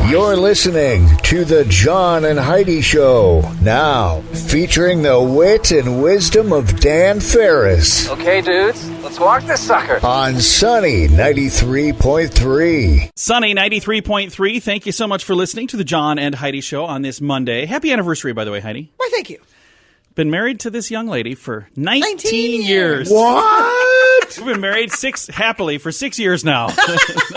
You're listening to the John and Heidi Show. Now, featuring the wit and wisdom of Dan Farris. Okay, dudes, let's walk this sucker. On Sunny 93.3. Sunny 93.3, thank you so much for listening to the John and Heidi Show on this Monday. Happy anniversary, by the way, Heidi. Why, thank you. Been married to this young lady for 19 years. What? We've been married happily for 6 years now. No,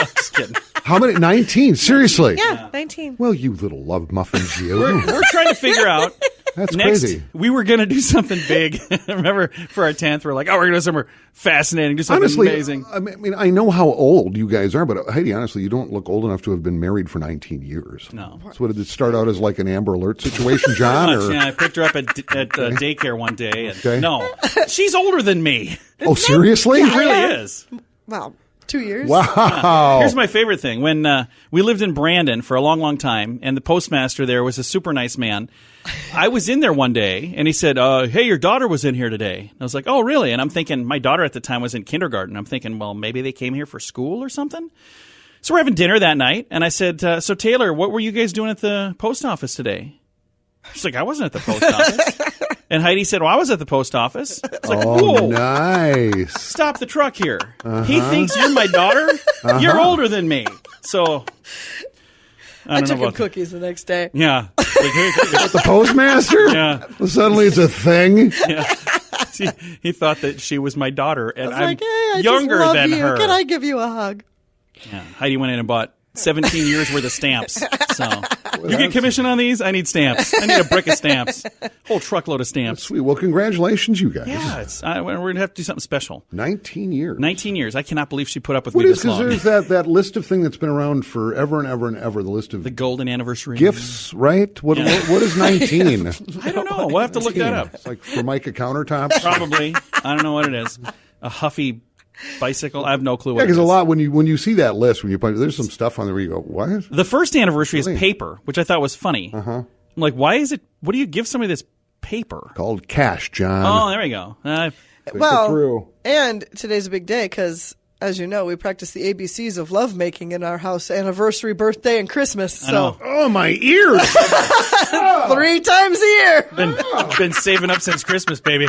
just kidding. How many? 19? Seriously? Yeah, 19. Well, you little love muffins, you. We're trying to figure out. That's Next, crazy. We were going to do something big. Remember, for our 10th, we're like, we're going to do something fascinating, do something Honestly, amazing. I mean, I know how old you guys are, but Heidi, honestly, you don't look old enough to have been married for 19 years. No. So what, did it start out as like an Amber Alert situation, John? Or? Yeah, I picked her up at daycare one day. And Okay. No, she's older than me. Oh, seriously? She really is. Wow, 2 years. Wow. Here's my favorite thing. When we lived in Brandon for a long, long time, and the postmaster there was a super nice man, I was in there one day, and he said, hey, your daughter was in here today. And I was like, oh, really? And I'm thinking, my daughter at the time was in kindergarten. I'm thinking, well, maybe they came here for school or something. So we're having dinner that night, and I said, so Taylor, what were you guys doing at the post office today? She's like, I wasn't at the post office. And Heidi said, well, I was at the post office. It's like, whoa, nice. stop the truck here. He thinks you're my daughter? You're older than me. So I don't took know him about cookies the next day. Yeah. The postmaster? Yeah. Well, suddenly it's a thing. Yeah. He thought that she was my daughter, and I'm like, hey, I younger just love than you. her. Can I give you a hug? Yeah. Heidi went in and bought 17 years worth of stamps. So you get commission on these? I need stamps. I need a brick of stamps. Whole truckload of stamps. Sweet. Well, congratulations, you guys. Yeah, we're going to have to do something special. 19 years. 19 years. I cannot believe she put up with What me is, this long. because there's that list of thing that's been around forever and ever and ever, the list of The golden anniversary. gifts, right? What is 19? I don't know. We'll have to look that up. It's like Formica countertops. Probably. I don't know what it is. A Huffy bicycle. I have no clue what Yeah, it because is. a lot when you see that list, there's some stuff on there where you go, what? The first anniversary Really? is paper, which I thought was funny. I'm like, why is it? What do you give somebody that's paper? Called cash, John. Oh, there we go. Think it through. And today's a big day because, as you know, we practice the ABCs of lovemaking in our house: anniversary, birthday, and Christmas. I know. So Oh, my ears. 3 times a year. Been saving up since Christmas, baby.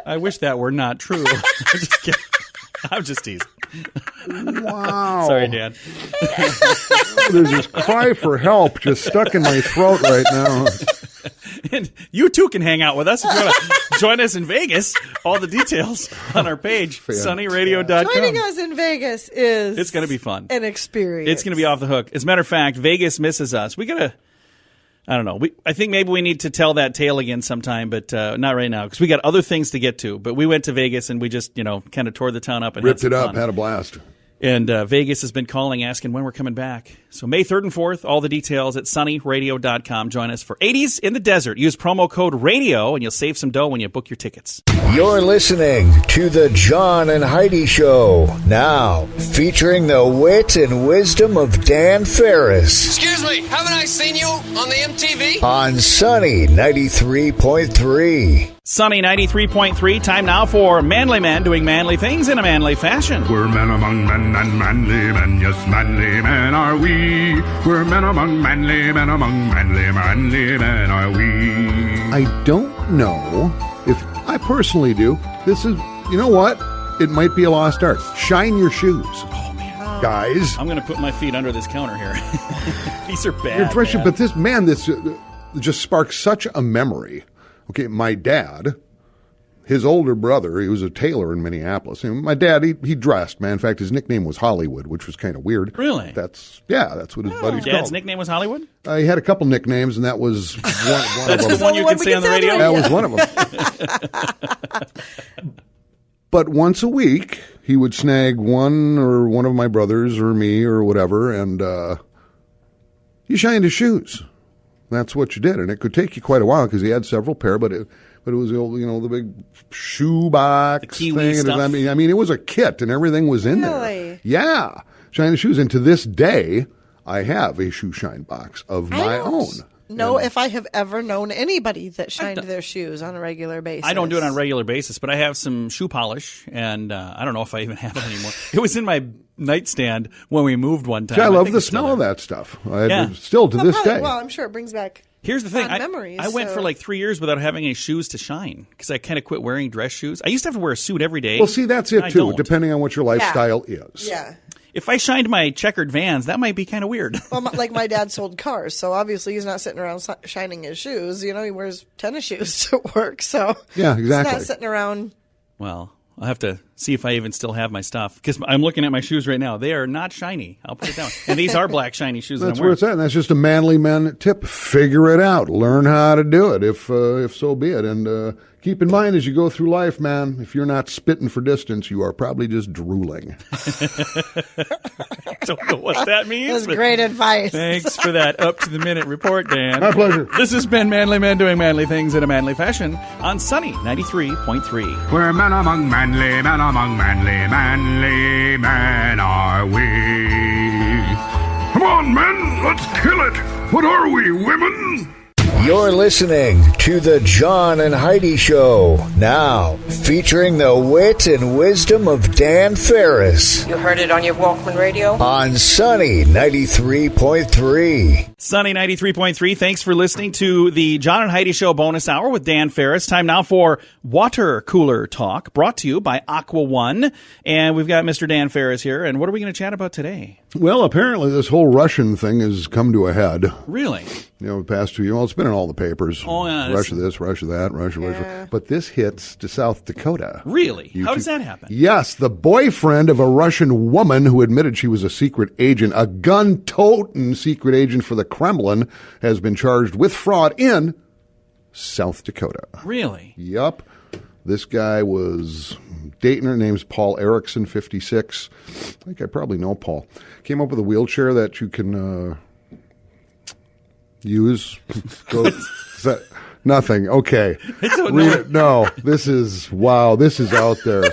I wish that were not true. I'm just kidding. I'm just teasing. Wow. Sorry, Dan. There's this cry for help just stuck in my throat right now. And you too can hang out with us if you want to join us in Vegas. All the details on our page, sunnyradio.com. Joining us in Vegas is It's going to be fun. an experience. It's going to be off the hook. As a matter of fact, Vegas misses us. We got to, I don't know. I think maybe we need to tell that tale again sometime, but not right now because we got other things to get to. But we went to Vegas and we just, kind of tore the town up and Ripped had it some up, fun. had a blast. And Vegas has been calling, asking when we're coming back. So May 3rd and 4th, all the details at sunnyradio.com. Join us for 80s in the Desert. Use promo code RADIO, and you'll save some dough when you book your tickets. You're listening to the John and Heidi Show. Now, featuring the wit and wisdom of Dan Farris. Excuse me, haven't I seen you on the MTV? On Sunny 93.3. Sunny 93.3, time now for manly men doing manly things in a manly fashion. We're men among men and manly men, yes, manly men are we. We're men among manly men are we. I don't know if I personally do. This is, you know what? It might be a lost art. Shine your shoes. Oh, man. Guys. I'm going to put my feet under this counter here. These are bad. You're fresh, man. but this just sparks such a memory. Okay, my dad, his older brother, he was a tailor in Minneapolis. And my dad, he dressed, man. In fact, his nickname was Hollywood, which was kind of weird. Really? That's what his buddies Dad's called. nickname was Hollywood? He had a couple nicknames, and that was one That's of the them. one you can say on the radio? That was one of them. But once a week, he would snag one of my brothers or me or whatever, and you shined his shoes. That's what you did, and it could take you quite a while because he had several pair, but it was the big shoe box The Kiwi thing. stuff. I mean, it was a kit, and everything was in there. Really? Yeah, shine his shoes, and to this day, I have a shoe shine box of my own. know if I have ever known anybody that shined their shoes on a regular basis. I don't do it on a regular basis, but I have some shoe polish, and I don't know if I even have it anymore. It was in my nightstand when we moved one time. I love think the it's still smell of there. that stuff. Still to this day. Well, I'm sure it brings back Here's the thing. fond memories. I went so- for like 3 years without having any shoes to shine because I kind of quit wearing dress shoes. I used to have to wear a suit every day. Well, see, that's it I too, don't. depending on what your lifestyle is. Yeah. If I shined my checkered Vans, that might be kind of weird. Well, like my dad sold cars, so obviously he's not sitting around shining his shoes. You know, he wears tennis shoes to work, so Yeah, exactly. he's not sitting around. Well, I'll have to see if I even still have my stuff because I'm looking at my shoes right now. They are not shiny. I'll put it down. And these are black shiny shoes That's that I'm where wearing. it's at. And that's just a manly man tip. Figure it out. Learn how to do it, if so be it. And keep in mind as you go through life, man, if you're not spitting for distance, you are probably just drooling. I don't know what that means. That's but great advice. Thanks for that up-to-the-minute report, Dan. My pleasure. This has been Manly Men doing manly things in a manly fashion on Sunny 93.3. We're men among manly men are we. Come on, men, let's kill it. What are we, women? You're listening to the John and Heidi Show, now featuring the wit and wisdom of Dan Farris You heard it on your Walkman radio? on Sunny 93.3. Sunny 93.3. Thanks for listening to the John and Heidi Show bonus hour with Dan Farris. Time now for Water Cooler Talk, brought to you by Aqua One. And we've got Mr. Dan Farris here. And what are we going to chat about today? Well, apparently this whole Russian thing has come to a head. Really? You know, the past 2 years. Well, it's been in all the papers. Oh, yeah, Russia this, Russia that, Russia. But this hits to South Dakota. Really? You How two- does that happen? Yes, the boyfriend of a Russian woman who admitted she was a secret agent, a gun-toting secret agent for the Kremlin, has been charged with fraud in South Dakota. Really? Yup. This guy was dating her. Name's Paul Erickson, 56. I think I probably know Paul. Came up with a wheelchair that you can use. Nothing. Okay. No, this is, wow, this is out there.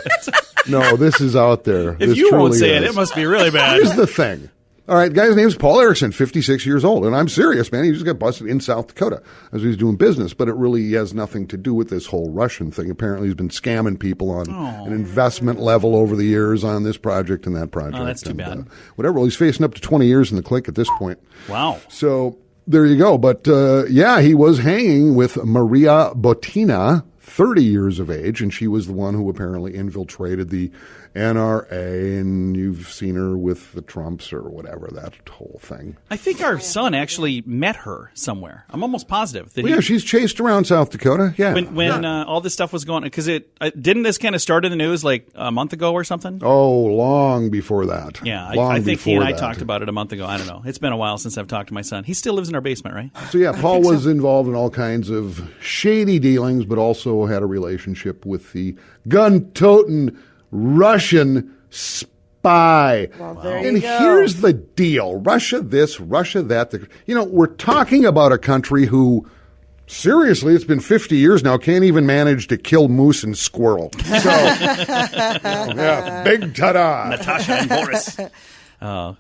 No, this is out there. If This you won't truly say it, is. it must be really bad. Here's the thing. All right, guy's name's Paul Erickson, 56 years old. And I'm serious, man. He just got busted in South Dakota as he's doing business. But it really has nothing to do with this whole Russian thing. Apparently, he's been scamming people on an investment level over the years on this project and that project. Oh, that's too and, bad. Whatever. Well, he's facing up to 20 years in the clink at this point. Wow. So there you go. But, yeah, he was hanging with Maria Botina, 30 years of age, and she was the one who apparently infiltrated the NRA, and you've seen her with the Trumps or whatever, that whole thing. I think our son actually met her somewhere. I'm almost positive that Well, yeah, she's chased around South Dakota. Yeah. when all this stuff was going, because didn't this kind of start in the news like a month ago or something? Oh, long before that. Yeah, Long I think he and I before that. talked about it a month ago. I don't know. It's been a while since I've talked to my son. He still lives in our basement, right? So, yeah, Paul was involved in all kinds of shady dealings, but also had a relationship with the gun-toting Russian spy. Well, there And you go. here's the deal. Russia this, Russia that. You know, we're talking about a country who, seriously, it's been 50 years now, can't even manage to kill moose and squirrel. So, yeah, big ta-da. Natasha and Boris.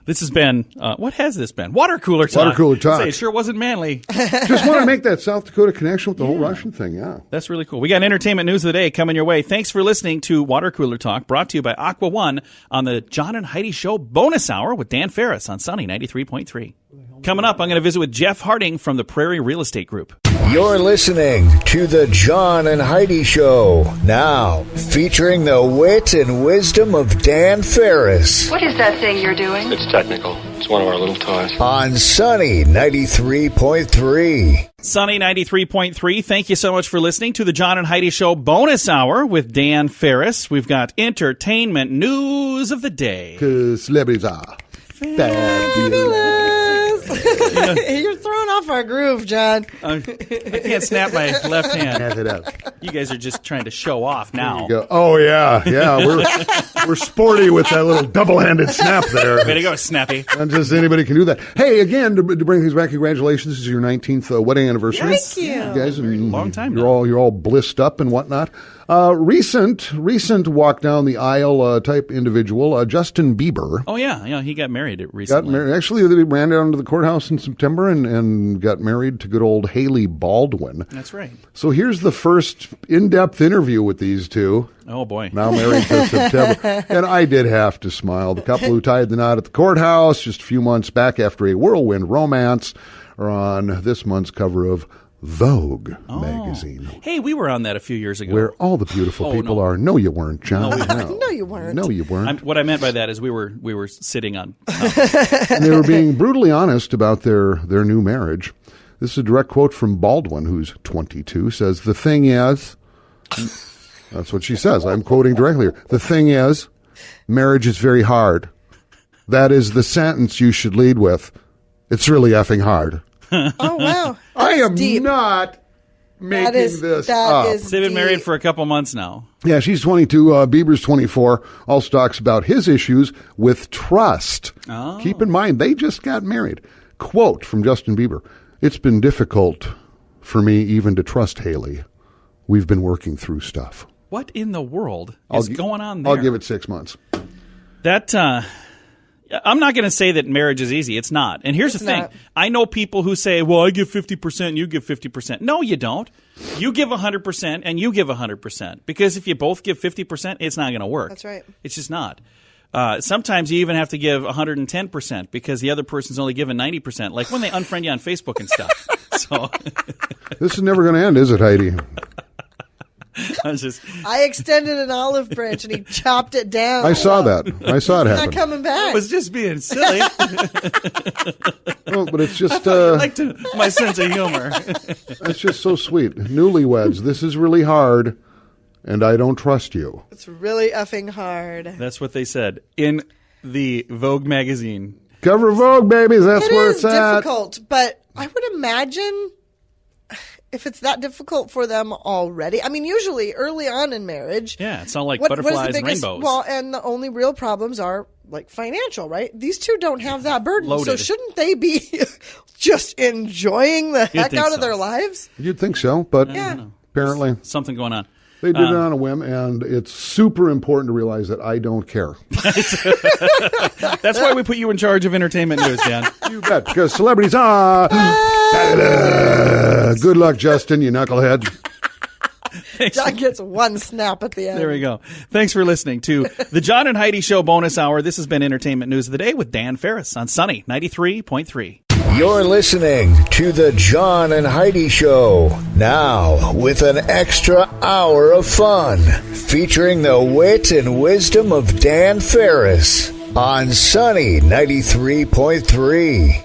This has been, what has this been? Water cooler talk. Water cooler talk. Say, it sure wasn't manly. Just want to make that South Dakota connection with the whole Russian thing, yeah. That's really cool. We got entertainment news of the day coming your way. Thanks for listening to Water Cooler Talk, brought to you by Aqua One on the John and Heidi Show bonus hour with Dan Farris on Sunny 93.3. Coming up, I'm going to visit with Jeff Harding from the Prairie Real Estate Group. You're listening to the John and Heidi Show, now featuring the wit and wisdom of Dan Farris What is that thing you're doing? It's technical. It's one of our little toys. on Sunny 93.3. Sunny 93.3. Thank you so much for listening to the John and Heidi Show bonus hour with Dan Farris. We've got entertainment news of the day. Because celebrities are fabulous. You're throwing off our groove, John. I can't snap my left hand. Snap it up. You guys are just trying to show off now. Go. Oh, yeah. We're sporty with that little double-handed snap there. Way to go, Snappy. Not just anybody can do that. Hey, again, to bring things back, congratulations. This is your 19th wedding anniversary. Thank you. guys, and Long time You're all blissed up and whatnot. Recent walk down the aisle type individual, Justin Bieber. Oh, yeah. He got married recently. Got married. Actually, they ran down to the courthouse in September and got married to good old Haley Baldwin. That's right. So here's the first in-depth interview with these two. Oh, boy. Now married to September. And I did have to smile. The couple who tied the knot at the courthouse just a few months back after a whirlwind romance are on this month's cover of Vogue magazine. Hey, we were on that a few years ago. Where all the beautiful people are. No, you weren't, John. No, you weren't. No, you weren't. What I meant by that is we were sitting on. And they were being brutally honest about their new marriage. This is a direct quote from Baldwin, who's 22, says, "The thing is," that's what she says. I'm quoting directly here. "The thing is, marriage is very hard. That is the sentence you should lead with. It's really effing hard." Oh, wow. I am deep. not making this up. They've been married for a couple months now. Yeah, she's 22. Bieber's 24. Also talks about his issues with trust. Oh. Keep in mind, they just got married. Quote from Justin Bieber, "It's been difficult for me even to trust Haley. We've been working through stuff." What in the world is going on there? I'll give it 6 months. That, I'm not going to say that marriage is easy. It's not. And here's the thing. Not. I know people who say, well, I give 50% and you give 50%. No, you don't. You give 100% and you give 100%. Because if you both give 50%, it's not going to work. That's right. It's just not. Sometimes you even have to give 110% because the other person's only given 90%, like when they unfriend you on Facebook and stuff. So This is never going to end, is it, Heidi? I extended an olive branch and he chopped it down. I saw that. I saw it Not happen. coming back. I was just being silly. Oh, but it's just My sense of humor. it's just so sweet. Newlyweds, this is really hard, and I don't trust you. It's really effing hard. That's what they said in the Vogue magazine. Cover of Vogue, babies. That's It where is it's at. difficult, but I would imagine if it's that difficult for them already. I mean, usually early on in marriage. Yeah, it's not like what is the butterflies and biggest- rainbows. Well, and the only real problems are like financial, right? These two don't have that burden. Loaded. So shouldn't they be just enjoying the heck think out so. of their lives? You'd think so, but Yeah. apparently Something going on. they did it on a whim, and it's super important to realize that I don't care. That's why we put you in charge of entertainment news, Dan. You bet, because celebrities are... Good luck, Justin, you knucklehead. John gets one snap at the end. There we go. Thanks for listening to the John and Heidi Show bonus hour. This has been Entertainment News of the Day with Dan Farris on Sunny 93.3. You're listening to the John and Heidi Show, now with an extra hour of fun, featuring the wit and wisdom of Dan Farris on Sunny 93.3.